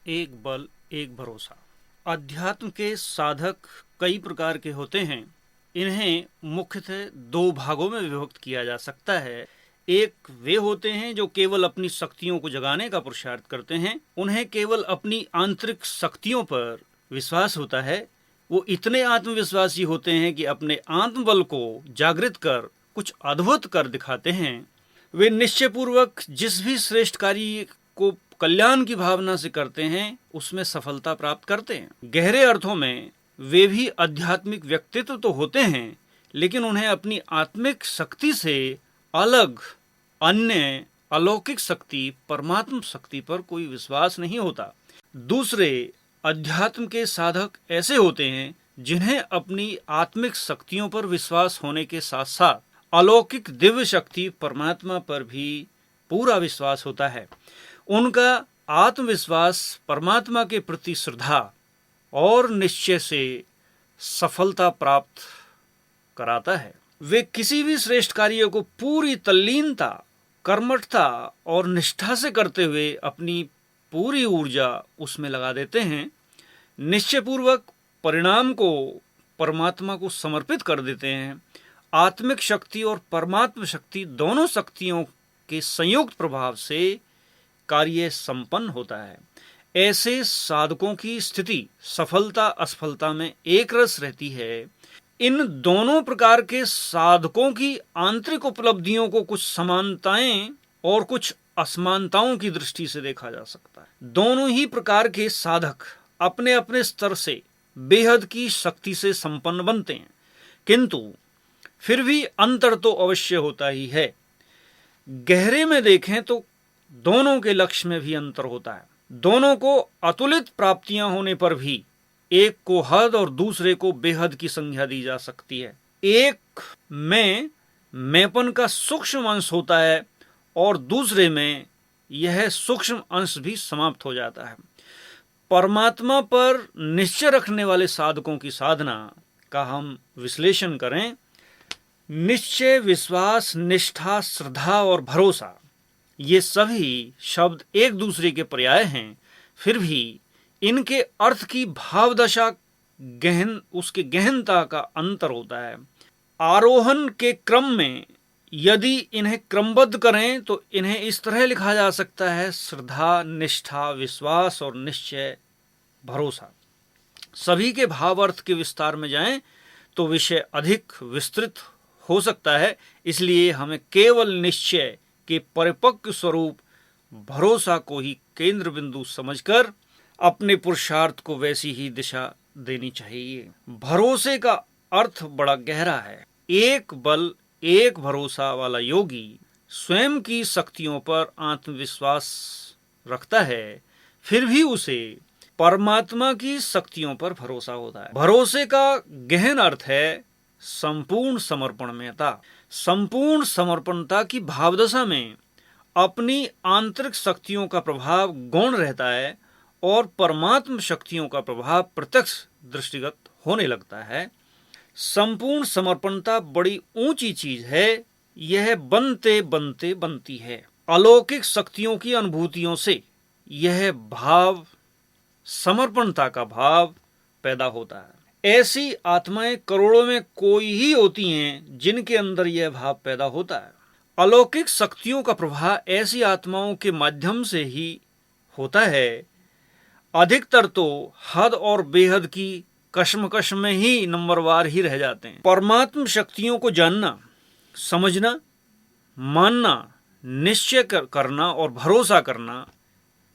एक बल एक भरोसा। अध्यात्म के साधक कई प्रकार के होते हैं। इन्हें मुख्यतः दो भागों में विभक्त किया जा सकता है। एक वे होते हैं जो केवल अपनी शक्तियों को जगाने का पुरुषार्थ करते हैं। उन्हें केवल अपनी आंतरिक शक्तियों पर विश्वास होता है। वो इतने आत्मविश्वासी होते हैं कि अपने आत्मबल को जागृत कर कुछ अद्भुत कर दिखाते हैं। वे निश्चयपूर्वक जिस भी श्रेष्ठ कार्य को कल्याण की भावना से करते हैं उसमें सफलता प्राप्त करते हैं। गहरे अर्थों में वे भी आध्यात्मिक व्यक्तित्व तो होते हैं, लेकिन उन्हें अपनी आत्मिक शक्ति से अलग अन्य अलौकिक शक्ति परमात्म शक्ति पर कोई विश्वास नहीं होता। दूसरे अध्यात्म के साधक ऐसे होते हैं जिन्हें अपनी आत्मिक शक्तियों पर विश्वास होने के साथ साथ अलौकिक दिव्य शक्ति परमात्मा पर भी पूरा विश्वास होता है। उनका आत्मविश्वास परमात्मा के प्रति श्रद्धा और निश्चय से सफलता प्राप्त कराता है। वे किसी भी श्रेष्ठ कार्य को पूरी तल्लीनता, कर्मठता और निष्ठा से करते हुए अपनी पूरी ऊर्जा उसमें लगा देते हैं। निश्चयपूर्वक परिणाम को परमात्मा को समर्पित कर देते हैं। आत्मिक शक्ति और परमात्म शक्ति दोनों शक्तियों के संयुक्त प्रभाव से कार्य संपन्न होता है। ऐसे साधकों की स्थिति सफलता असफलता में एक रस रहती है। इन दोनों प्रकार के साधकों की आंतरिक उपलब्धियों को कुछ समानताएं और कुछ असमानताओं की दृष्टि से देखा जा सकता है। दोनों ही प्रकार के साधक अपने अपने स्तर से बेहद की शक्ति से संपन्न बनते हैं, किंतु फिर भी अंतर तो अवश्य होता ही है। गहरे में देखें तो दोनों के लक्ष्य में भी अंतर होता है। दोनों को अतुलित प्राप्तियां होने पर भी एक को हद और दूसरे को बेहद की संज्ञा दी जा सकती है। एक में मैंपन का सूक्ष्म अंश होता है और दूसरे में यह सूक्ष्म अंश भी समाप्त हो जाता है। परमात्मा पर निश्चय रखने वाले साधकों की साधना का हम विश्लेषण करें। निश्चय, विश्वास, निष्ठा, श्रद्धा और भरोसा, ये सभी शब्द एक दूसरे के पर्याय हैं। फिर भी इनके अर्थ की भावदशा उसके गहनता का अंतर होता है। आरोहण के क्रम में यदि इन्हें क्रमबद्ध करें तो इन्हें इस तरह लिखा जा सकता है: श्रद्धा, निष्ठा, विश्वास और निश्चय, भरोसा। सभी के भाव अर्थ के विस्तार में जाएं तो विषय अधिक विस्तृत हो सकता है। इसलिए हमें केवल निश्चय के परिपक्व स्वरूप भरोसा को ही केंद्र बिंदु समझकर अपने पुरुषार्थ को वैसी ही दिशा देनी चाहिए। भरोसे का अर्थ बड़ा गहरा है। एक बल एक भरोसा वाला योगी स्वयं की शक्तियों पर आत्मविश्वास रखता है, फिर भी उसे परमात्मा की शक्तियों पर भरोसा होता है। भरोसे का गहन अर्थ है संपूर्ण समर्पणमयता। संपूर्ण समर्पणता की भावदशा में अपनी आंतरिक शक्तियों का प्रभाव गौण रहता है और परमात्म शक्तियों का प्रभाव प्रत्यक्ष दृष्टिगत होने लगता है। संपूर्ण समर्पणता बड़ी ऊंची चीज है। यह बनते बनते बनती है। अलौकिक शक्तियों की अनुभूतियों से यह भाव, समर्पणता का भाव पैदा होता है। ऐसी आत्माएं करोड़ों में कोई ही होती हैं जिनके अंदर यह भाव पैदा होता है। अलौकिक शक्तियों का प्रभाव ऐसी आत्माओं के माध्यम से ही होता है। अधिकतर तो हद और बेहद की कश्मकश में ही नंबरवार ही रह जाते हैं। परमात्म शक्तियों को जानना, समझना, मानना, निश्चय करना और भरोसा करना,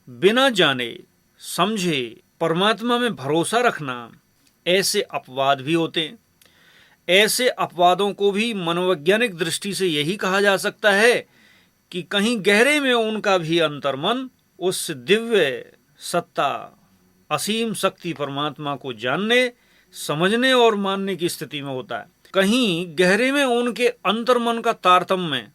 बिना जाने समझे परमात्मा में भरोसा रखना, ऐसे अपवाद भी होते हैं। ऐसे अपवादों को भी मनोवैज्ञानिक दृष्टि से यही कहा जा सकता है कि कहीं गहरे में उनका भी अंतर्मन उस दिव्य सत्ता, असीम शक्ति परमात्मा को जानने, समझने और मानने की स्थिति में होता है। कहीं गहरे में उनके अंतर्मन का तारतम्य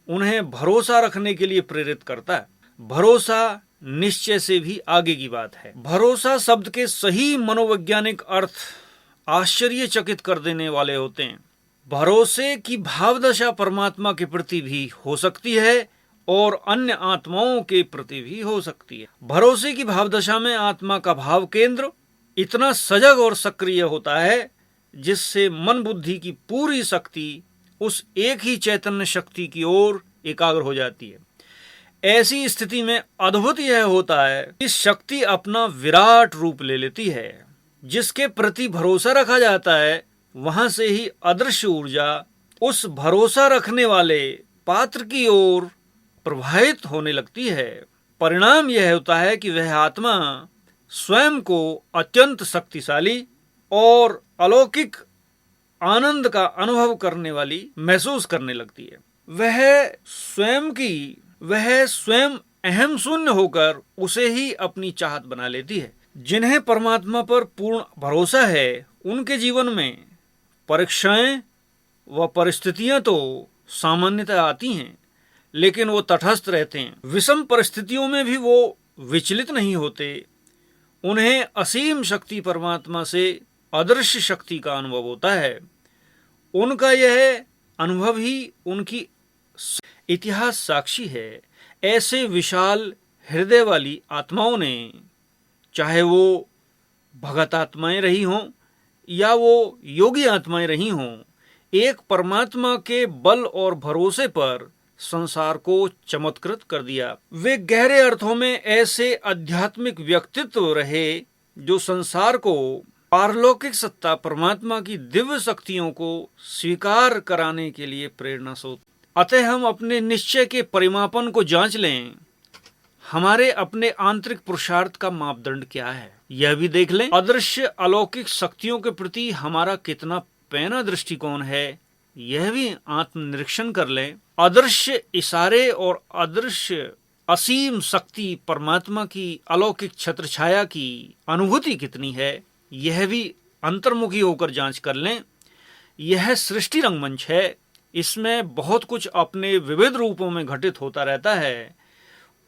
उन्हें भरोसा रखने के लिए प्रेरित करता है। भरोसा निश्चय से भी आगे की बात है। भरोसा शब्द के सही मनोवैज्ञानिक अर्थ आश्चर्यचकित कर देने वाले होते हैं। भरोसे की भावदशा परमात्मा के प्रति भी हो सकती है और अन्य आत्माओं के प्रति भी हो सकती है। भरोसे की भावदशा में आत्मा का भाव केंद्र इतना सजग और सक्रिय होता है जिससे मन बुद्धि की पूरी शक्ति उस एक ही चैतन्य शक्ति की ओर एकाग्र हो जाती है। ऐसी स्थिति में अद्भुत यह होता है कि शक्ति अपना विराट रूप ले लेती है। जिसके प्रति भरोसा रखा जाता है वहां से ही अदृश्य ऊर्जा उस भरोसा रखने वाले पात्र की ओर प्रवाहित होने लगती है। परिणाम यह होता है कि वह आत्मा स्वयं को अत्यंत शक्तिशाली और अलौकिक आनंद का अनुभव करने वाली महसूस करने लगती है। वह स्वयं अहम शून्य होकर उसे ही अपनी चाहत बना लेती है। जिन्हें परमात्मा पर पूर्ण भरोसा है उनके जीवन में परीक्षाएं व परिस्थितियां तो सामान्यतः आती हैं, लेकिन वो तटस्थ रहते हैं। विषम परिस्थितियों में भी वो विचलित नहीं होते। उन्हें असीम शक्ति परमात्मा से अदृश्य शक्ति का अनुभव होता है। उनका यह अनुभव ही उनकी इतिहास साक्षी है। ऐसे विशाल हृदय वाली आत्माओं ने, चाहे वो भगत आत्माएं रही हों या वो योगी आत्माएं रही हों, एक परमात्मा के बल और भरोसे पर संसार को चमत्कृत कर दिया। वे गहरे अर्थों में ऐसे आध्यात्मिक व्यक्तित्व रहे जो संसार को पारलौकिक सत्ता परमात्मा की दिव्य शक्तियों को स्वीकार कराने के लिए प्रेरणा स्रोत। अतः हम अपने निश्चय के परिमापन को जांच लें। हमारे अपने आंतरिक पुरुषार्थ का मापदंड क्या है, यह भी देख लें। अदृश्य अलौकिक शक्तियों के प्रति हमारा कितना पैना दृष्टिकोण है, यह भी आत्मनिरीक्षण कर लें। अदृश्य इशारे और अदृश्य असीम शक्ति परमात्मा की अलौकिक छत्र छाया की अनुभूति कितनी है, यह भी अंतर्मुखी होकर जांच कर लें। यह सृष्टि रंगमंच है। इसमें बहुत कुछ अपने विविध रूपों में घटित होता रहता है।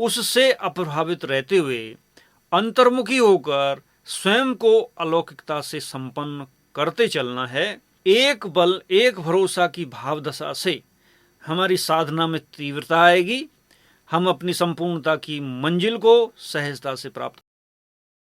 उससे अप्रभावित रहते हुए अंतर्मुखी होकर स्वयं को अलौकिकता से संपन्न करते चलना है। एक बल एक भरोसा की भावदशा से हमारी साधना में तीव्रता आएगी। हम अपनी संपूर्णता की मंजिल को सहजता से प्राप्त